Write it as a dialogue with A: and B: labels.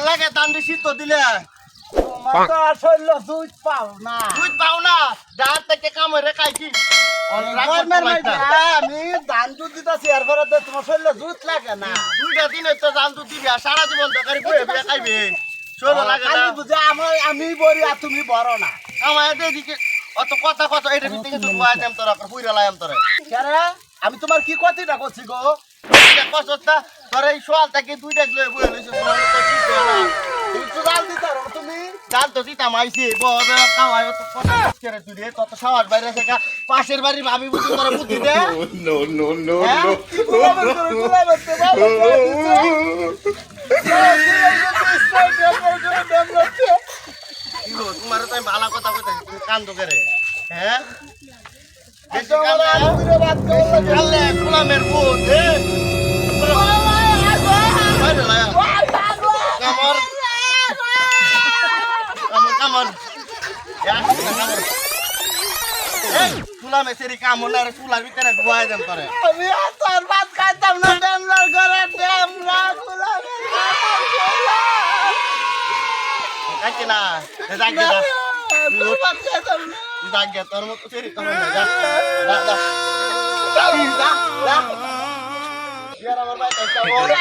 A: লাগে দান্ডি শীত দিলে
B: তোমার তো আসলে দুধ পাও না
A: তুই পাও না ডাল থেকে কামড়ে খাইছি
B: আমি ধান দুধ দিতেছি এরপরে তো তোমার শরীরে দুধ লাগে না
A: দুইটা দিনে তো দাম তো দিবি আর সারা জীবন তরকারি বয়ে বয়ে খাইবে শোনো লাগে না
B: খালি বুঝে আমি বড়ি আর তুমি বড় না
A: আমার এদিকে অত কথা কথা এটা ভিতরে কিন্তু বুয়া দেম তোরা পুইরা লাইম তোরা
B: কেরে আমি তোমার কি কথাটা করছি গো
A: কষ্টটা তোরা এই সোয়াল থেকে দুইটা লয়ে বয়ে লইছিস তোমার তো কি করা
B: তুমি তো জাল দিতে পারো তুমি
A: ডাল তো দিতাম আইছি বড় খাওয়াই তো কথা করে তুই রে তত সাহস বাইরে থেকে পাশের বাড়ির ভাবি বুঝি করে বুদ্ধি দে
C: No.
B: কি গুলাবেন তো
A: কি গো তোমার তো আমি ভালো কথা কইতাছি তুমি কান্দো করে হ্যাঁ বেশি কান্দলে গোলামের ভূত বাইরে লায়া কামর কামর গোলামে সেরি কামর না চুলার ভিতরে ধোয়াই দেন করে
B: আমি আর ভাত খাইতাম না ডেমলার ঘরে ডেমলা গুলাবে
A: কাকে না জাগে না
B: ভাত খাইতাম না
A: জাগে তোর মতো সেরি কামর না যা ইয়ার আমার ভাই একটা বড়